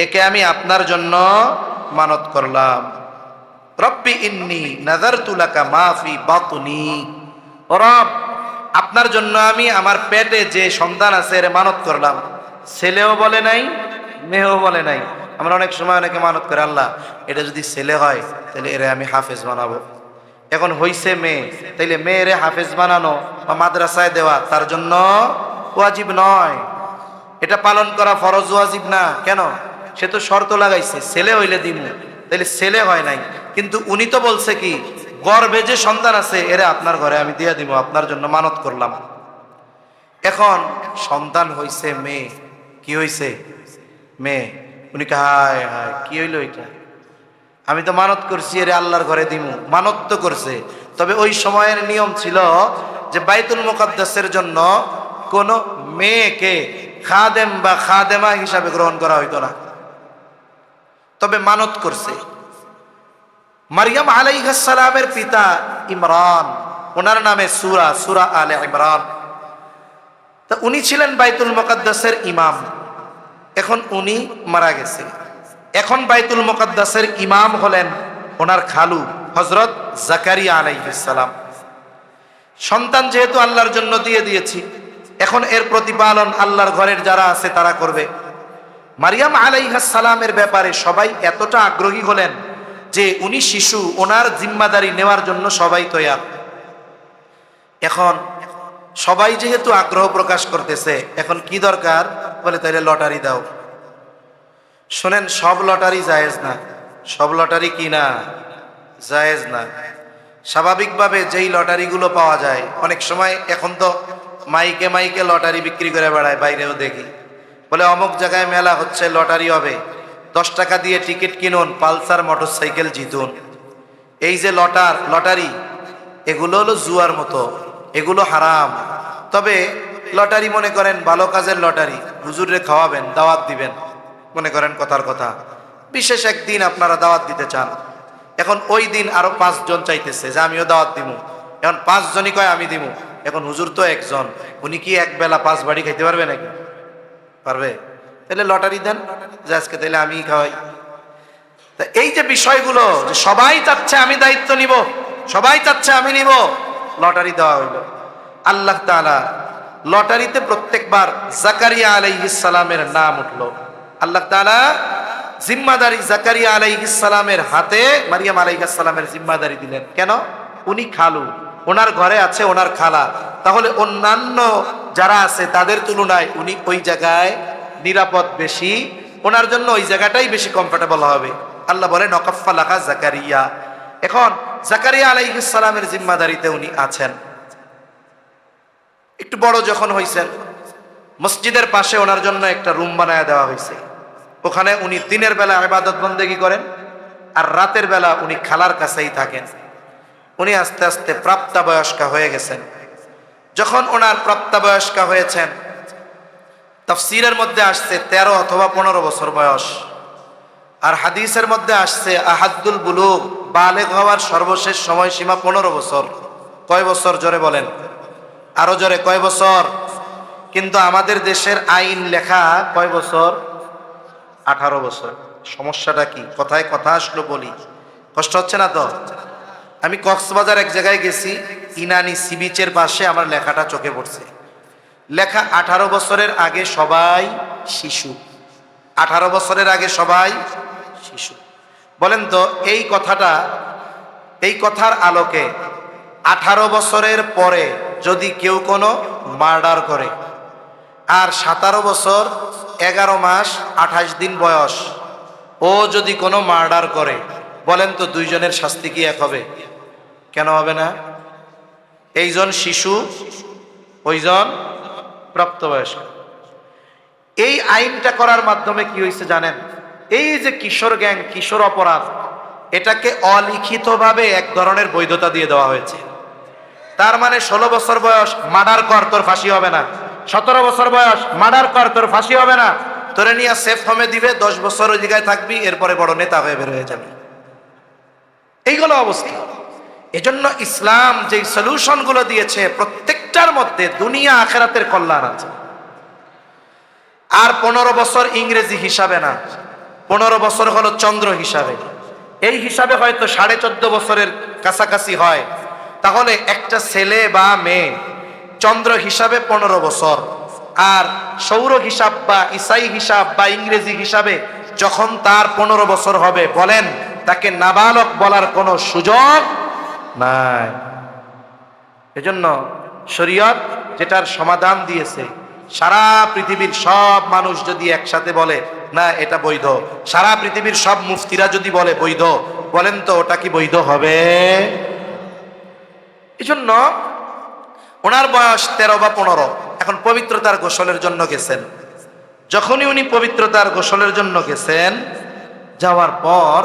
একে আমি আপনার জন্য মানত করলাম। রব্বি ইন্নী নাযারতু লাকা মা ফি বাতনি, ও রব, আপনার জন্য আমি আমার পেটে যে সন্তান আছে এর মানত করলাম। ছেলেও বলে নাই, মেয়েও বলে নাই। আমরা অনেক সময় অনেকে মানত করে, আল্লাহ এটা যদি ছেলে হয় তাহলে এরে আমি হাফেজ বানাবো। এখন হইছে মেয়ে, তাইলে মেয়েরে হাফেজ বানানো বা মাদ্রাসায় দেওয়া তার জন্য ওয়াজিব নয়। এটা পালন করা ফরজ, ওয়াজিব না। কেন? সে তো শর্ত লাগাইছে ছেলে হইলে দিমু, তাইলে ছেলে হয় নাই। কিন্তু উনি তো বলছে কি, গর্ভে যে সন্তান আছে এরে আপনার ঘরে আমি দিয়া দিব, আপনার জন্য মানত করলাম। এখন সন্তান হইছে মেয়ে। কি হইছে? মেয়ে। উনি কে হায় হায় কি হইলো এটা, আমি তো মানত করছি এরে আল্লাহর ঘরে দিমু। মানত তো করছে, তবে ওই সময়ের নিয়ম ছিল যে বাইতুল মুকাদ্দাসের জন্য কোন মেয়েকে খাদেম বা খাদেমা হিসাবে গ্রহণ করা হইতো না, তবে মানত করছে। মারিয়াম আলাইহিস সালামের পিতা ইমরান, ওনার নামে সূরা আলে ইমরান। তা উনি ছিলেন বাইতুল মুকাদ্দাসের ইমাম। এখন উনি মারা গেছে। এখন বাইতুল মুকাদ্দাসের ইমাম হলেন ওনার খালু হযরত জাকারিয়া আলাইহিস সালাম। সন্তান যেহেতু আল্লাহর জন্য দিয়ে দিয়েছি, এখন এর প্রতিপালন আল্লাহর ঘরের যারা আছে তারা করবে। মারিয়াম আলাইহিস সালামের ব্যাপারে সবাই এতটা আগ্রহী হলেন যে উনি শিশু, ওনার জিম্মাদারি নেওয়ার জন্য সবাই তৈয়ার। এখন সবাই যেহেতু আগ্রহ প্রকাশ করতেছে, এখন কি দরকার? বলে তাইলে লটারি দাও। শোনেন, সব লটারি জায়েজ না। সব লটারি কি না? জায়েজ না। স্বাভাবিকভাবে যেই লটারিগুলো পাওয়া যায়, অনেক সময় এখন তো মাইকে মাইকে লটারি বিক্রি করে বেড়ায়, বাইরেও দেখি। বলে অমুক জায়গায় মেলা হচ্ছে, লটারি হবে, 10 টাকা দিয়ে টিকিট কিনুন, পালসার মোটরসাইকেল জিতুন। এই যে লটারি, এগুলো হলো জুয়ার মতো, এগুলো হারাম। তবে লটারি মনে করেন ভালো কাজের লটারি, হুজুরে খাওয়াবেন, দাওয়াত দিবেন, মনে করেন কথার কথা বিশেষ একদিন আপনারা দাওয়াত দিতে চান। এখন ওই দিন আরো 5 জন চাইতেছে যে আমিও দাওয়াত দিব। এখন 5 জনই কয় আমি দিব। এখন হুজুর তো একজন, উনি কি এক বেলা 5 বাড়ি খাইতে পারবে নাকি? পারবে? তাহলে লটারি দেন, যে আজকে তাহলে আমি খাওয়াই। তা এই যে বিষয়গুলো, যে সবাই চাচ্ছে আমি দায়িত্ব নিব, সবাই চাচ্ছে আমি নিব, লটারি দেওয়া হইল। আল্লাহ তাআলা লটারিতে প্রত্যেকবার জাকারিয়া আলাইহিস সালামের নাম উঠলো। আল্লাহ তাআলা জিম্মাদারি জাকারিয়া আলাইহিস সালামের হাতে মারিয়াম আলাইহিস সালামের জিম্মাদারি দিলেন। কেন? উনি খালু, ওনার ঘরে আছে ওনার খালা, তাহলে অন্যান্য যারা আছে তাদের তুলনায় উনি ওই জায়গায় নিরাপদ বেশি, ওনার জন্য ওই জায়গাটাই বেশি কমফোর্টেবল হবে। আল্লাহ বলেন ওয়াকাফফালাহা জাকারিয়া। এখন জাকারিয়া আলাইহিস সালামের জিম্মাদারিতে উনি আছেন। একটু বড় যখন হইছেন, মসজিদের পাশে ওনার জন্য একটা রুম বানায় দেওয়া হয়েছে। ওখানে উনি দিনের বেলা ইবাদত বন্দেগী করেন, আর রাতের বেলা উনি খালার কাছেই থাকেন। উনি আস্তে আস্তে প্রাপ্তবয়স্কা হয়ে গেছেন। যখন ওনার প্রাপ্তবয়স্কা হয়েছেন, তাফসীরের মধ্যে আসছে 13 অথবা 15 বছর বয়স, আর হাদিসের মধ্যে আসছে আহাদ্দুল বুলুগ, বালেগ হওয়ার সর্বশেষ সময়সীমা 15 বছর। কয় বছর? জোরে বলেন, আরো জোরে, কয় বছর? কিন্তু আমাদের দেশের আইন লেখা কয় বছর? 18 বছর। সমস্যাটা কি? কথায় কথা আসলো বলি, কষ্ট হচ্ছে না তো? আমি কক্সবাজার এক জায়গায় গেছি, ইনানি সি বিচের পাশে আমার লেখাটা চোখে পড়ছে। লেখা 18 বছরের আগে সবাই শিশু। 18 বছরের আগে সবাই শিশু। বলেন তো এই কথাটা, এই কথার আলোকে 18 বছরের পরে যদি কেউ কোনো মার্ডার করে, আর 17 বছর 11 মাস 28 দিন বয়স ও যদি কোনো মার্ডার করে, বলেন তো দুইজনের শাস্তি কি এক হবে? কেন হবে না? এইজন শিশু, ওইজন প্রাপ্তবয়স্ক। এই আইনটা করার মাধ্যমে কি হয়েছে জানেন? এই যে কিশোর গ্যাং, কিশোর অপরাধ, এটাকে অলিখিতভাবে এক ধরনের বৈধতা দিয়ে দেওয়া হয়েছে। তার মানে 16 বছর বয়স মার্ডার কর, তোর ফাঁসি হবে না। 17 বছর বয়স মার্ডার কর, তোর ফাঁসি হবে না। তোরে নিয়ে সেফ হোমে দিবে, 10 বছর ওই জায়গায় থাকবি, এরপরে বড় নেতা হয়ে বের হয়ে যাবে। এইগুলো অবস্থা। এজন্য ইসলাম যে সলিউশন গুলো দিয়েছে, প্রত্যেকটার মধ্যে দুনিয়া আখিরাতের কল্যাণ আছে। আর 15 বছর ইংরেজি হিসাবে না, 15 বছর হলো চন্দ্র হিসাবে, এই হিসাবে হয়তো 14.5 বছরের কাছাকাছি হয়। তাহলে একটা ছেলে বা মেয়ে চন্দ্র হিসাবে 15 বছর, আর সৌর হিসাব বা ইসাই হিসাব বা ইংরেজি হিসাবে যখন তার 15 বছর হবে, বলেন তাকে নাবালক বলার কোনো সুযোগ নাই। এজন্য শরীয়ত যেটার সমাধান দিয়েছে, সারা পৃথিবীর সব মানুষ যদি একসাথে বলে না এটা বৈধ, সারা পৃথিবীর সব মুফতিরা যদি বলে বৈধ, বলেন তো ওটা কি বৈধ হবে? এজন্য ওনার বয়স 13 বা 15, এখন পবিত্রতার গোসলের জন্য গেছেন। যখনই উনি পবিত্রতার গোসলের জন্য গেছেন, যাওয়ার পর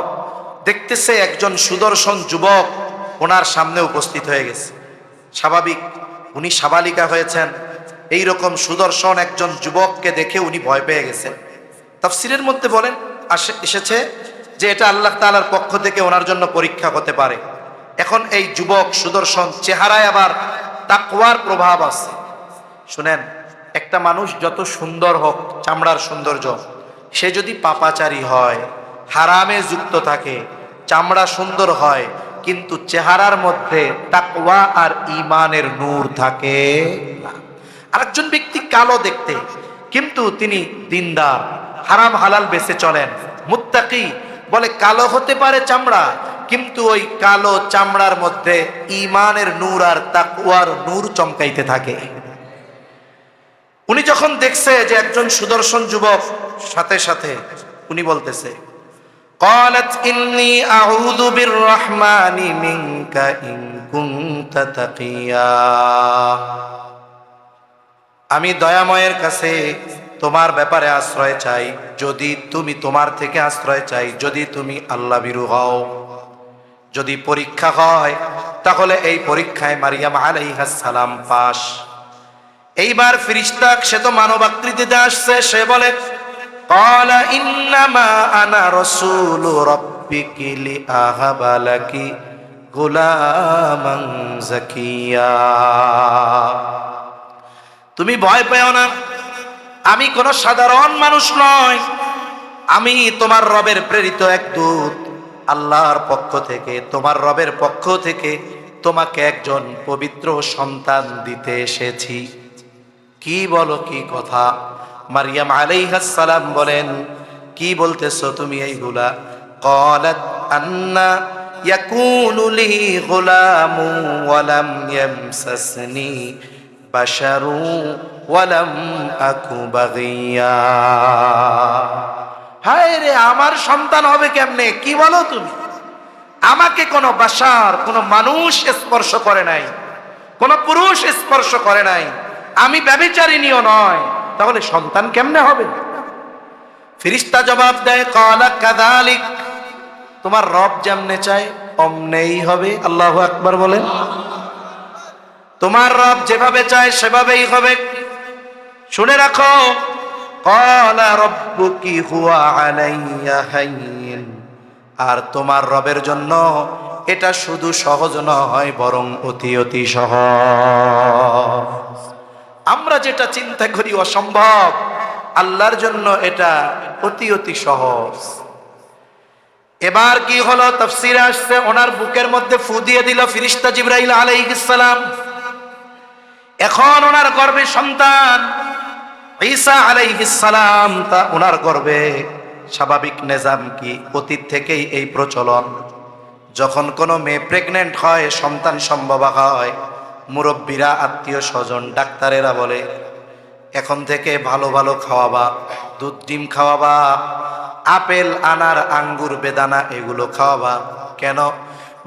দেখতেছে একজন সুদর্শন যুবক ওনার সামনে উপস্থিত হয়ে গেছে। স্বাভাবিক, উনি সাবালিকা হয়েছেন, এই রকম সুদর্শন একজন যুবককে দেখে উনি ভয় পেয়ে গেছেন। তাফসিরের মধ্যে বলেন এসেছে যে এটা আল্লাহ তাআলার পক্ষ থেকে ওনার জন্য পরীক্ষা হতে পারে। এখন এই যুবক সুদর্শন, চেহারায় আবার তাকওয়ার প্রভাব আছে। শুনেন, একটা মানুষ যত সুন্দর হোক, চামড়ার সৌন্দর্য, সে যদি পাপাচারী হয়, হারামে যুক্ত থাকে, চামড়া সুন্দর হয় কিন্তু চেহারার মধ্যে তাকওয়া আর ঈমানের নূর থাকে না। আরেকজন ব্যক্তি কালো দেখতে কিন্তু তিনি দিনদার, হারাম হালাল বেঁচে চলেন, মুত্তাকি, বলে কালো হতে পারে চামড়া কিন্তু ওই কালো চামড়ার মধ্যে ঈমানের নূর আর তাকওয়ার নূর চমকাইতে থাকে। উনি যখন দেখছে যে একজন সুদর্শন যুবক, সাথে সাথে উনি বলতেছে قالت إني أعوذ بالرحمن منك إن كنت تقيا, আমি দয়াময়ের কাছে তোমার ব্যাপারে আশ্রয় চাই, যদি তুমি, তোমার থেকে আশ্রয় চাই যদি তুমি আল্লাহ ভীরু হও। যদি পরীক্ষা হয় তাহলে এই পরীক্ষায় মারিয়াম আলাইহিস সালাম পাস। এইবার ফেরেশতা, সে তো মানব আকৃতিতে আসছে, সে বলে قال إنما أنا رسول ربك لأهب لك غلاما زكيا, তুমি ভয় পেও না, আমি কোন সাধারণ মানুষ নয়, আমি তোমার রবের প্রেরিত এক দূত। আল্লাহর পক্ষ থেকে, তোমার রবের পক্ষ থেকে তোমাকে একজন পবিত্র সন্তান দিতে এসেছি। কি বলো, কি কথা? মারিয়াম আলাইহিস সালাম বলেন, কি বলতেছো তুমি এইগুলা? ক্বালাত আন্না ইয়াকুনু লি গুলামু ওয়া লাম ইয়ামসাসনি বাশারু ওয়া লাম আকু বাগিয়া। হায় রে, আমার সন্তান হবে কেমনে? কি বলো তুমি? আমাকে কোনো বাশার, কোনো মানুষ স্পর্শ করে নাই, কোনো পুরুষ স্পর্শ করে নাই, আমি ব্যভিচারিণীও নয়, তাহলে সন্তান কেমনে হবে? ফেরেশতা জবাব দেয়, ক্বালা কাযালিক, তোমার রব যেমনে চায় অমনেই হবে। আল্লাহু আকবার বলেন। তোমার রব যেভাবে চায় সেভাবেই হবে। শুনে রাখো, ক্বালা রাব্বুকি হুয়া আলাইয়া হাইয়্যিন, আর তোমার রবের জন্য এটা শুধু সহজ নয়, বরং অতি অতি সহজ। আমরা যেটা চিন্তা করি অসম্ভব, আল্লাহর জন্য এটা অতি অতি সহজ। এবার কি হলো? তাফসীরে আসছে, ওনার বুকের মধ্যে ফু দিয়ে দিল ফেরেশতা জিবরাইল আলাইহিস সালাম। এখন ওনার গর্ভে সন্তান ঈসা আলাইহিস সালাম, তা ওনার গর্ভে। স্বাভাবিক নিজাম কি, অতীত থেকেই এই প্রচলন, যখন কোনো মেয়ে প্রেগনেন্ট হয়, সন্তান সম্ভব হয়, মুরব্বীরা, আত্মীয় স্বজন, ডাক্তারেরা বলে এখন থেকে ভালো ভালো খাওয়াবা, দুধ ডিম খাওয়াবা, আপেল আনার আঙ্গুর বেদানা এগুলো খাওয়াবা। কেন?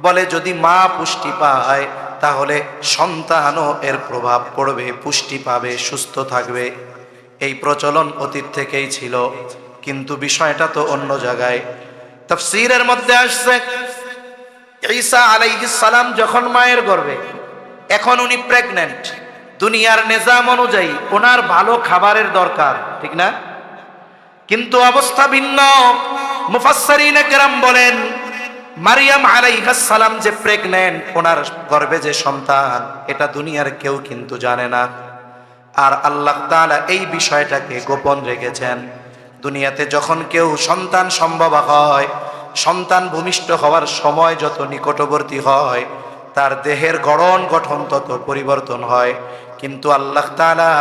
বলে যদি মা পুষ্টি পায় তাহলে সন্তানও এর প্রভাব পড়বে, পুষ্টি পাবে, সুস্থ থাকবে। এই প্রচলন অতীত থেকেই ছিল, কিন্তু বিষয়টা তো অন্য জায়গায়। তাফসীরের মধ্যে আসছে, ঈসা আলাইহিস সালাম যখন মায়ের গর্ভে, এখন উনি প্রেগন্যান্ট, দুনিয়ার নিজাম অনুযায়ী ওনার ভালো খাবারের দরকার, ঠিক না? কিন্তু অবস্থা ভিন্ন। মুফাসসিরিনে কেরাম বলেন, মারিয়াম আলাইহিস সালাম যে প্রেগন্যান্ট, ওনার গর্ভে যে সন্তান, এটা দুনিয়ার কেউ কিন্তু জানে না। আর আল্লাহ তাআলা এই বিষয়টাকে গোপন রেখেছেন, দুনিয়াতে যখন কেউ সন্তান সম্ভবা হয়, সন্তান ভূমিষ্ঠ হওয়ার সময় যত নিকটবর্তী হয়, তার দেহের গঠন তত পরিবর্তন হয়। কিন্তু আল্লাহ তাআলা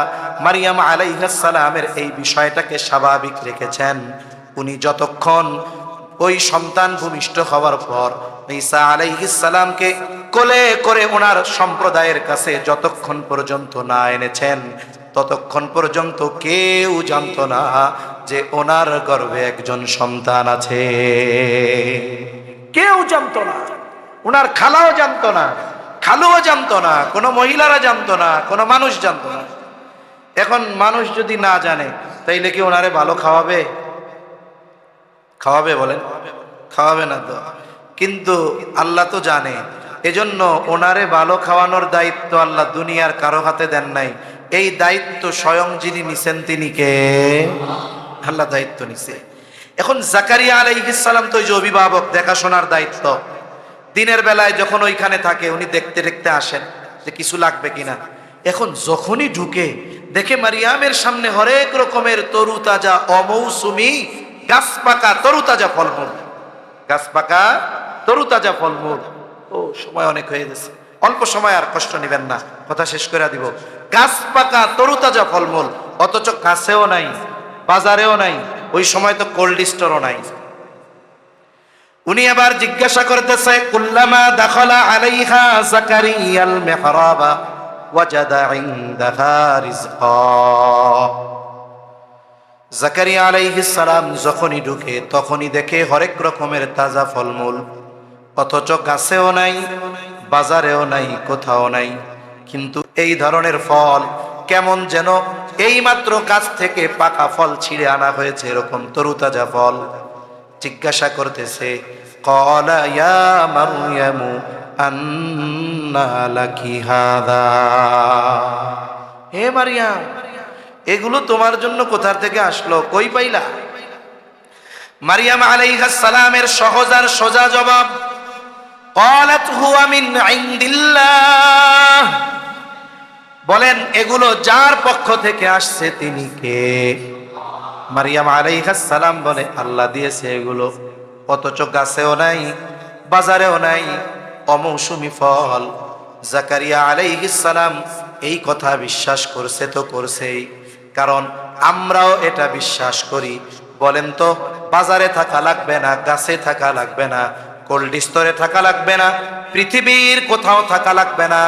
মারিয়াম আলাইহিস সালামের এই বিষয়টাকে স্বাভাবিক রেখেছেন। উনি যতক্ষণ ওই সন্তান ভূমিষ্ঠ হওয়ার পর ঈসা আলাইহিস সালামকে কোলে করে ওনার সম্প্রদায়ের কাছে যতক্ষণ পর্যন্ত না এনেছেন, ততক্ষণ পর্যন্ত কেউ জানতো না যে ওনার গর্ভে একজন সন্তান আছে। কেউ জানতো না, ওনার খালাও জানতো না, খালুও জানতো না, কোনো মহিলারা জানতো না, কোনো মানুষ জানতো না। এখন মানুষ যদি না জানে তাইলে কি ওনারে ভালো খাওয়াবে? খাওয়াবে বলেন? খাওয়াবে না তো। কিন্তু আল্লাহ তো জানে, এজন্য ওনারে ভালো খাওয়ানোর দায়িত্ব আল্লাহ দুনিয়ার কারো হাতে দেন নাই। এই দায়িত্ব স্বয়ং যিনি নিছেন তিনি কে? আল্লাহ দায়িত্ব নিছে। এখন জাকারিয়া আলাইহিস সালাম তো ওই যে অভিভাবক, দেখাশোনার দায়িত্ব। দিনের বেলায় যখন ওইখানে থাকে উনি দেখতে দেখতে আসেন যে কিছু লাগবে কিনা। এখন যখনই ঢুকে দেখে মারিয়ামের সামনে হরেক রকমের তরুতাজা অমৌসুমি গাছ পাকা তরুতাজা ফলমূল, গাছ পাকা তরুতাজা ফলমূল। ও সময় অনেক হয়ে গেছে, অল্প সময়, আর কষ্ট নেবেন না, কথা শেষ করে দিব। গাছ পাকা তরুতাজা ফলমূল, অথচ কাছেও নাই, বাজারেও নাই, ওই সময় তো কোল্ড স্টোরও নাই। উনি আবার জিজ্ঞাসা করতেছে, কুল্লামা দাখালা আলাইহা জাকারিয়াল মিহরাবা ওয়াজাদা ইনদাহা রিজকা। জাকারিয়া আলাইহিস সালাম যখনই ঢুকে তখনই দেখে হরেক রকমের তাজা ফলমূল, অথচ গাছেও নাই, বাজারেও নাই, কোথাও নাই। কিন্তু এই ধরনের ফল কেমন যেন এইমাত্র গাছ থেকে পাকা ফল ছিঁড়ে আনা হয়েছে, এরকম তরুতাজা ফল। জিজ্ঞাসা করতেছে, ক্বালা ইয়া মারইয়ামু আন্না লাকি হাযা। হে মারিয়াম, এগুলো তোমার জন্য কোথা থেকে আসলো, কই পাইলা? মারিয়াম আলাইহিস সালামের সহজ আর সোজা জবাব, ক্বালাত হুয়া মিন ইনদিল্লাহ। বলেন, এগুলো যার পক্ষ থেকে আসছে তিনি কে? মারিয়াম আলাইহিস সালাম বলে, আল্লাহ দিয়েছে এগুলো, অথচ গাছেও নাই, বাজারেও নাই, অমৌসুমি ফল। জাকারিয়া আলাইহিস সালাম এই কথা বিশ্বাস করছে তো করছেই, কারণ আমরাও এটা বিশ্বাস করি। বলেন তো, বাজারে থাকা লাগবে না, গাছে থাকা লাগবে না, কোল্ড স্টোরে থাকা লাগবে না, পৃথিবীর কোথাও থাকা লাগবে না।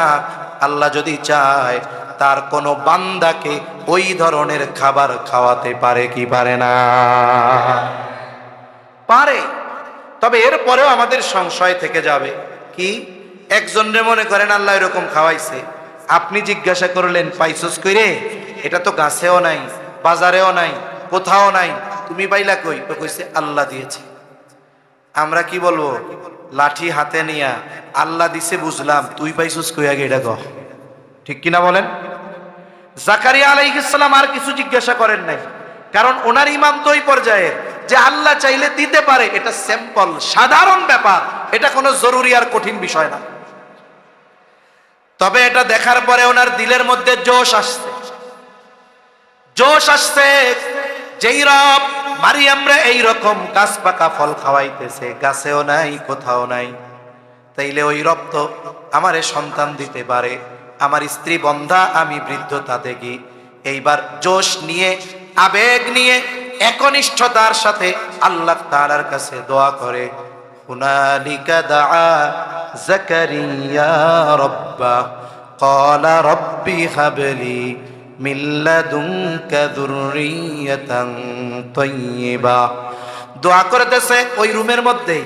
আল্লাহ যদি চায় তার কোনো বান্দাকে ওই ধরনের খাবার খাওয়াতে পারে কি পারে না? পারে। তবে এরপরেও আমাদের সংশয় থেকে যাবে কি, একজনরে মনে করেন আল্লাহ এরকম খাওয়াইছে, আপনি জিজ্ঞাসা করলেন পাইছস কইরে, এটা তো গাছেও নাই, বাজারেও নাই, কোথাও নাই, তুমি পাইলা কই? তো কইছে আল্লাহ দিয়েছে। আমরা কি বলবো? লাঠি হাতে নিয়া, আল্লাহ দিছে বুঝলাম, তুই পাইছস কই আগে এটা কহ। ঠিক কিনা বলেন? জাকারিয়া আলাইহিস সালাম আর কিছু জিজ্ঞাসা করেন নাই, কারণ ওনার ঈমান তো ওই পর্যায়ে যে আল্লাহ চাইলে দিতে পারে। এটা সিম্পল, সাধারণ ব্যাপার, এটা কোনো জরুরি আর কঠিন বিষয় না। তবে এটা দেখার পরে ওনার দিলের মধ্যে জোশ আসছে, জোশ আসছে। যেই রব মারিয়ামরে এইরকম গাছ পাকা ফল খাওয়াইতেছে, গাছেও নাই, কোথাও নাই, তাইলে ওই রব তো আমারে সন্তান দিতে পারে। আমার স্ত্রী বন্ধা, আমি বৃদ্ধতা দেখি। এইবার জোশ নিয়ে, আবেগ নিয়ে, একনিষ্ঠতার সাথে আল্লাহ তাআলার কাছে দোয়া করে। হুনালিকা দাআ জাকারিয়া রাব্বা ক্বালা রাব্বি হাবলি মিন লাদুনকা যুররিয়াতান তাইয়্যিবা। দোয়া করতেছে ওই রুমের মধ্যেই,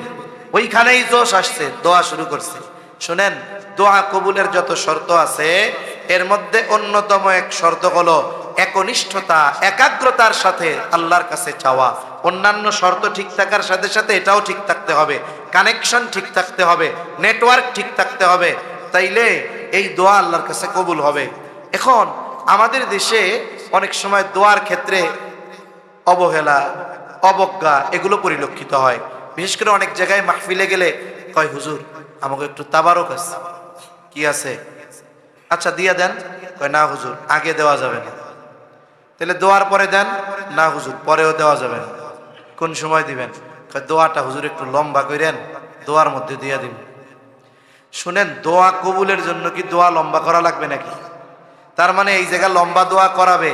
ওইখানেই জোশ আসছে, দোয়া শুরু করছে। শুনেন, দোয়া কবুলের যত শর্ত আছে এর মধ্যে অন্যতম এক শর্ত হলো একনিষ্ঠতা, একাগ্রতার সাথে আল্লাহর কাছে চাওয়া। অন্যান্য শর্ত ঠিক থাকার সাথে সাথে এটাও ঠিক থাকতে হবে, কানেকশন ঠিক থাকতে হবে, নেটওয়ার্ক ঠিক থাকতে হবে, তাইলে এই দোয়া আল্লাহর কাছে কবুল হবে। এখন আমাদের দেশে অনেক সময় দোয়ার ক্ষেত্রে অবহেলা, অবজ্ঞা এগুলো পরিলক্ষিত হয়। বিশেষ করে অনেক জায়গায় মাহফিলে গেলে কয়, হুজুর আমাকে একটু তাবারক আছে। কি আছে? আচ্ছা দিয়া দেন। কয় না হুজুর, আগে দেওয়া যাবে না। তাহলে দোয়ার পরে দেন? না হুজুর, পরেও দেওয়া যাবে না। কোন সময় দিবেন? দোয়াটা হুজুর একটু লম্বা করেন, দোয়ার মধ্যে দিয়ে দিন। শুনেন, দোয়া কবুলের জন্য কি দোয়া লম্বা করা লাগবে নাকি? তার মানে এই জায়গা লম্বা দোয়া করাবে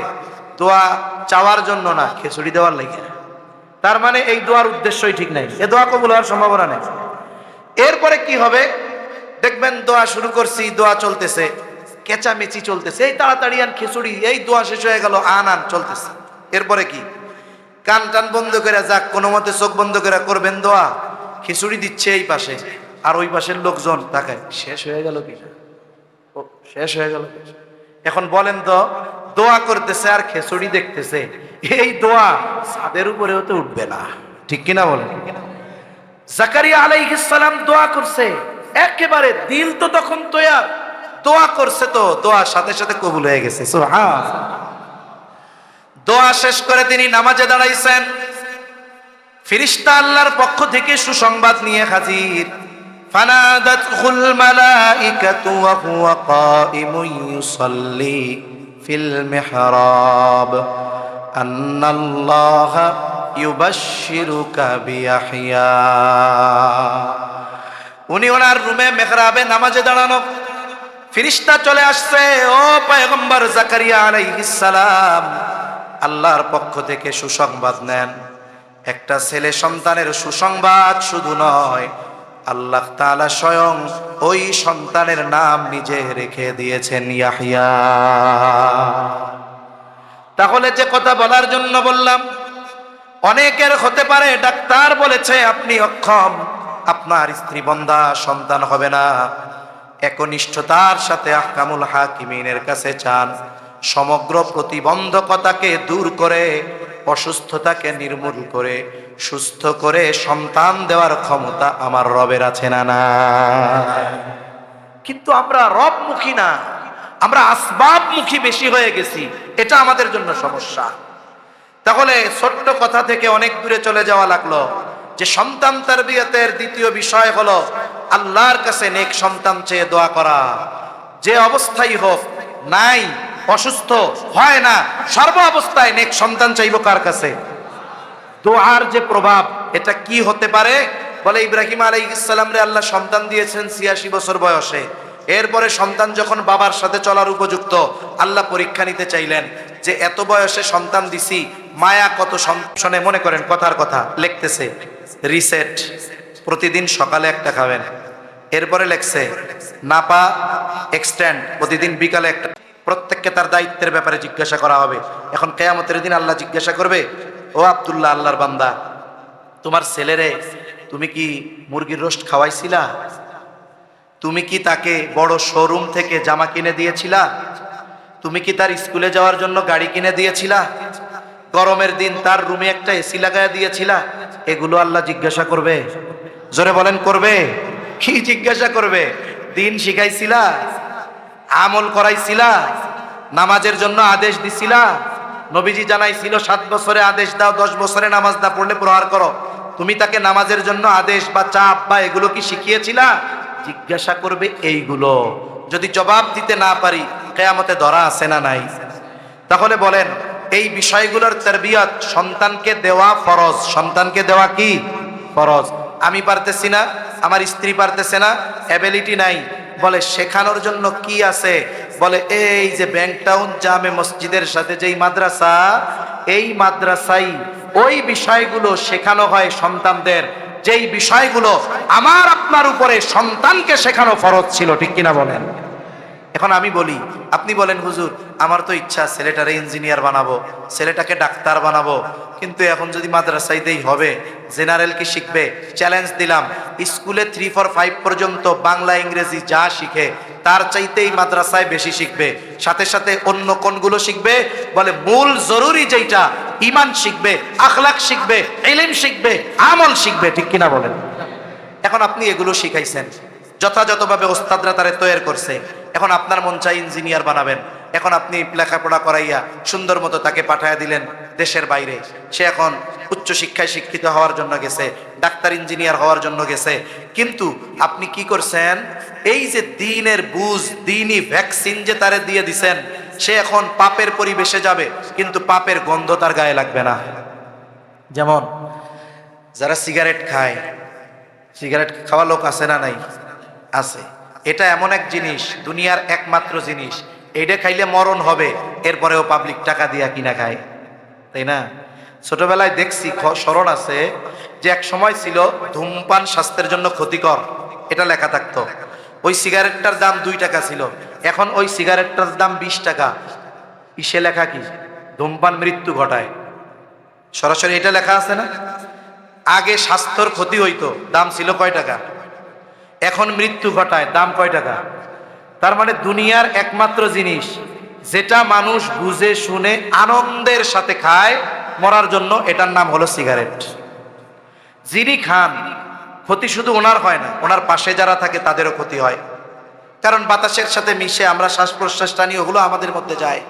দোয়া চাওয়ার জন্য না, খিচুড়ি দেওয়ার লাগে। তার মানে এই দোয়ার উদ্দেশ্যই ঠিক নাই, এ দোয়া কবুল হওয়ার সম্ভাবনা নেই। এরপরে কি হবে দেখবেন, দোয়া শুরু করছি, দোয়া চলতেছে, কেচামেচি চলতেছে, এই তাড়াতাড়ি আন খিচুড়ি, এই দোয়া শেষ হয়ে গেল, আন চলতেছে। এরপরে কি? কান টান বন্ধ করে, যাক কোনো মতে চোখ বন্ধ করে করবেন দোয়া, খিচুড়ি দিচ্ছে এই পাশে, আর ওই পাশের লোকজন তাকায়, শেষ হয়ে গেল কি? ও শেষ হয়ে গেল। এখন বলেন তো, দোয়া করতেছে আর খিচুড়ি দেখতেছে, এই দোয়া ছাদের উপরেও তো উঠবে না, ঠিক কিনা বলেন? জাকারিয়া আলাইহিস সালাম দোয়া করছে, একেবারে দিল তো তখন তৈয়ার, দোয়া করছে তো দোয়ার সাথে সাথে কবুল হয়ে গেছে। সুবহান। দোয়া শেষ করে তিনি নামাজে দাঁড়াইছেন, ফেরেশতা আল্লাহর পক্ষ থেকে সুসংবাদ নিয়ে হাজির। ফানাদাতুল মালাইকাতু ওয়া হুয়া কাইমুন ইউসাল্লি ফিল মিহরাব আন্নাল্লাহা ইউবাশশিরুকা বিয়াহইয়া। উনি ওনার রুমে মেহরাবে নামাজে দাঁড়ানো, ফেরেশতা চলে আসছে, ও পয়গম্বর জাকারিয়া আলাইহিস সালাম, আল্লাহর পক্ষ থেকে সুসংবাদ নেন। একটা ছেলে সন্তানের সুসংবাদ শুধু নয়, আল্লাহ তাআলা স্বয়ং ওই সন্তানের নাম নিজে রেখে দিয়েছেন ইয়াহইয়া। তাহলে যে কথা বলার জন্য বললাম, অনেকের হতে পারে ডাক্তার বলেছে আপনি অক্ষম, আপনার স্ত্রী বন্ধা, সন্তান হবে না। একনিষ্ঠতার সাথে আহকামুল হাকিমিনের কাছে চান, সমগ্র প্রতিবন্ধকতাকে দূর করে, অসুস্থতাকে নির্মূল করে, সুস্থ করে সন্তান দেওয়ার ক্ষমতা আমার রবের আছে না না? কিন্তু আমরা রবমুখী না, আমরা আসবাবমুখী বেশি হয়ে গেছি, এটা আমাদের জন্য সমস্যা। তাহলে ছোট্ট কথা থেকে অনেক দূরে চলে যাওয়া লাগলো, যে সন্তান তারবিয়াতের দ্বিতীয় বিষয় হলো আল্লাহর কাছে নেক সন্তান চেয়ে দোয়া করা। যে অবস্থায় হোক, নাই, অসুস্থ, হয় না, সর্ব অবস্থায় নেক সন্তান চাইব কার কাছে? দোয়ার যে প্রভাব, এটা কি হতে পারে? বলে ইব্রাহিম আলাইহিস সালাম রে আল্লাহ সন্তান দিয়েছেন 86 বছর বয়সে। এরপরে সন্তান যখন বাবার সাথে চলার উপযুক্ত, আল্লাহ পরীক্ষা নিতে চাইলেন যে এত বয়সে সন্তান দিছি, মায়া কত শোনে। মনে করেন কথার কথা লিখতেছে রিসেট, প্রতিদিন সকালে একটা খাবেন। এরপরে লেখছে নাপা এক্সটেন্ড, প্রতিদিন বিকালে একটা। প্রত্যেককে তার দায়িত্বের ব্যাপারে জিজ্ঞাসা করা হবে। এখন কিয়ামতের দিন আল্লাহ জিজ্ঞাসা করবে, ও আব্দুল্লাহ, আল্লাহর বান্দা, তোমার ছেলেরে তুমি কি মুরগির রোস্ট খাওয়াইছিলা? তুমি কি তাকে বড় শোরুম থেকে জামা কিনে দিয়েছিলা? তুমি কি তার স্কুলে যাওয়ার জন্য গাড়ি কিনে দিয়েছিলা? গরমের দিন তার রুমে একটা এসি লাগায় দিয়েছিলা? এগুলো আল্লাহ জিজ্ঞাসা করবে। জোরে বলেন, করবে? কি জিজ্ঞাসা করবে? দিন শিখাইছিলা? আমল করাইছিলা? নামাজের জন্য আদেশ দিছিলা? নবীজি জানাইছিল 7 বছরে আদেশ দাও, 10 বছরে নামাজ না পড়লে প্রহার করো। তুমি তাকে নামাজের জন্য আদেশ বা চাপ বা এগুলো কি শিখিয়েছিলা? জিজ্ঞাসা করবে এইগুলো। যদি জবাব দিতে না পারি, কিয়ামতে ধরা আছে না নাই? তাহলে বলেন, এই বিষয়গুলোর তারবিয়ত সন্তানকে দেওয়া ফরজ। সন্তানকে দেওয়া কি ফরজ? আমি পারতেছি না, আমার স্ত্রী পারতেছে না, অ্যাবিলিটি নাই, বলে শেখানোর জন্য কি আছে? বলে এই যে ব্যাংক টাউন জামে মসজিদের সাথে যেই মাদ্রাসা, এই মাদ্রাসায় ওই বিষয়গুলো শেখানো হয় সন্তানদের, যেই বিষয়গুলো আমার আপনার উপরে সন্তানকে শেখানো ফরজ ছিল, ঠিক কিনা বলেন? এখন আমি বলি, আপনি বলেন হুজুর আমার তো ইচ্ছা ছেলেটারে ইঞ্জিনিয়ার বানাবো, ছেলেটাকে ডাক্তার বানাবো, কিন্তু এখন যদি মাদ্রাসায় দেই হবে, জেনারেল কি শিখবে? চ্যালেঞ্জ দিলাম, স্কুলে 3, 4, 5 পর্যন্ত বাংলা ইংরেজি যা শিখে তার চাইতেই মাদ্রাসায় বেশি শিখবে। সাথে সাথে অন্য কোনগুলো শিখবে? বলে মূল জরুরি যেটা, ঈমান শিখবে, আখলাক শিখবে, ইলম শিখবে, আমল শিখবে, ঠিক কিনা বলেন? এখন আপনি এগুলো শিখাইছেন, যথাযথভাবে ওস্তাদরা তারে তৈরি করছে, এখন আপনার মন চাই ইঞ্জিনিয়ার বানাবেন। এখন আপনি লেখাপড়া করাইয়া সুন্দর মতো তাকে পাঠাইয়া দিলেন দেশের বাইরে, সে এখন উচ্চ শিক্ষায় শিক্ষিত হওয়ার জন্য গেছে, ডাক্তার ইঞ্জিনিয়ার হওয়ার জন্য গেছে। কিন্তু আপনি কি করছেন? এই যে দ্বীনের বুঝ, দ্বীনি ভ্যাকসিন যে তারে দিয়ে দিছেন, সে এখন পাপের পরিবেশে যাবে, কিন্তু পাপের গন্ধ তার গায়ে লাগবে না। যেমন যারা সিগারেট খায়, সিগারেট খাওয়া লোক আছে না নাই? আছে। এটা এমন এক জিনিস, দুনিয়ার একমাত্র জিনিস, এইটা খাইলে মরণ হবে, এরপরেও পাবলিক টাকা দিয়া কিনা খায়, তাই না? ছোটবেলায় দেখছি, স্মরণ আছে যে এক সময় ছিল ধূমপান স্বাস্থ্যের জন্য ক্ষতিকর, এটা লেখা থাকতো। ওই সিগারেটটার দাম 2 টাকা ছিল, এখন ওই সিগারেটটার দাম 20 টাকা। ইসে লেখা কি? ধূমপান মৃত্যু ঘটায়। সরাসরি এটা লেখা আছে না? আগে স্বাস্থ্যর ক্ষতি হইতো, দাম ছিল কয় টাকা? এখন মৃত্যু ঘটায়, দাম কয় টাকা? তার মানে দুনিয়ার একমাত্র জিনিস যেটা মানুষ বুঝে শুনে আনন্দের সাথে খায় মরার জন্য, এটার নাম হলো সিগারেট। যিনি খান, ক্ষতি শুধু ওনার হয় না, ওনার পাশে যারা থাকে তাদেরও ক্ষতি হয়। কারণ বাতাসের সাথে মিশে আমরা শ্বাস প্রশ্বাস টানি, ওগুলো আমাদের মধ্যে যায়।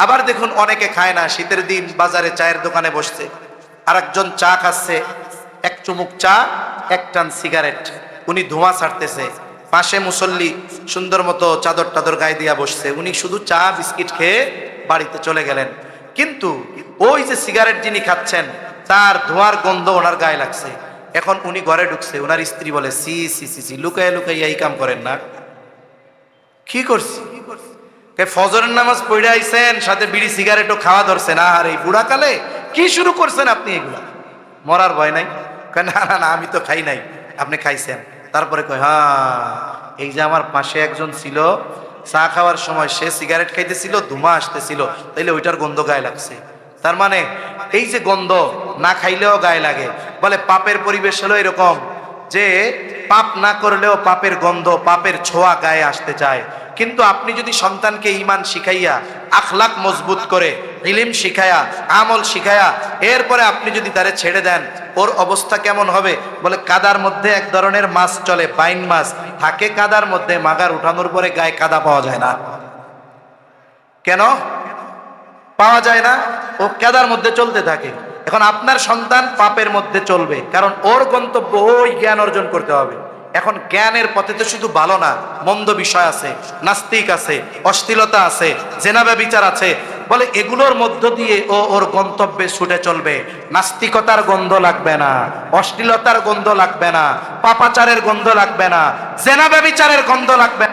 আবার দেখুন, অনেকে খায় না, শীতের দিন বাজারে চায়ের দোকানে বসছে, আরেকজন চা খাচ্ছে, এক চুমুক চা, এক টান সিগারেট, উনি ধোঁয়া ছাড়তেছে, পাশে মুসল্লি সুন্দর মতো চাদর টাদর গায়ে দিয়া বসছে, উনি শুধু চা বিস্কিট খেয়ে বাড়িতে চলে গেলেন। কিন্তু ওই যে সিগারেট যিনি খাচ্ছেন, তার ধোঁয়ার গন্ধ ওনার গায়ে লাগছে। এখন উনি ঘরে ঢুকছে, ওনার স্ত্রী বলে, সি সি সি সি, লুকাইয়া লুকাইয়া এই কাম করেন না। কি করছি? ফজরের নামাজ পড়ে আইছেন, সাথে বিড়ি সিগারেটও খাওয়া ধরছেন, আর এই বুড়াকালে কি শুরু করছেন আপনি এগুলা? মরার ভয় নাই? না না না, আমি তো খাই নাই, আপনি খাইছেন। তারপরে কয়, হ্যাঁ, এই যে আমার পাশে একজন ছিল, চা খাওয়ার সময় সে সিগারেট খাইতেছিল, ধুমা আসতেছিল, তাইলে ওইটার গন্ধ গায়ে লাগছে। তার মানে এই যে গন্ধ না খাইলেও গায়ে লাগে। বলে পাপের পরিবেশ হলো এরকম যে পাপ না করলেও পাপের গন্ধ, পাপের ছোঁয়া গায়ে আসতে চায়। কিন্তু আপনি যদি সন্তানকে ঈমান শিখাইয়া, আখলাক মজবুত করে, ইলম শিখায়া, আমল শিখায়া, এরপরে আপনি যদি তারে ছেড়ে দেন, ওর অবস্থা কেমন হবে? বলে কাদার মধ্যে এক ধরনের মাছ চলে, বাইন মাছ থাকে কাদার মধ্যে, মাগার উঠানোর পরে গায়ে কাদা পাওয়া যায় না। কেন পাওয়া যায় না? ও কাদার মধ্যে চলতে থাকে। এখন আপনার সন্তান পাপের মধ্যে চলবে, কারণ ওর গন্তব্য ওই জ্ঞান অর্জন করতে হবে। এখন জ্ঞানের পথে তো শুধু ভালো না, মন্দ বিষয় আছে, নাস্তিক আছে, অশ্লীলতা আছে, জেনা ব্যভিচার আছে। বলে এগুলোর মধ্য দিয়ে ও ওর গন্তব্যে ছুটে চলবে। নাস্তিকতার গন্ধ লাগবে না, অশ্লীলতার গন্ধ লাগবে না, পাপাচারের গন্ধ লাগবে না, জেনা ব্যভিচারের গন্ধ লাগবে না।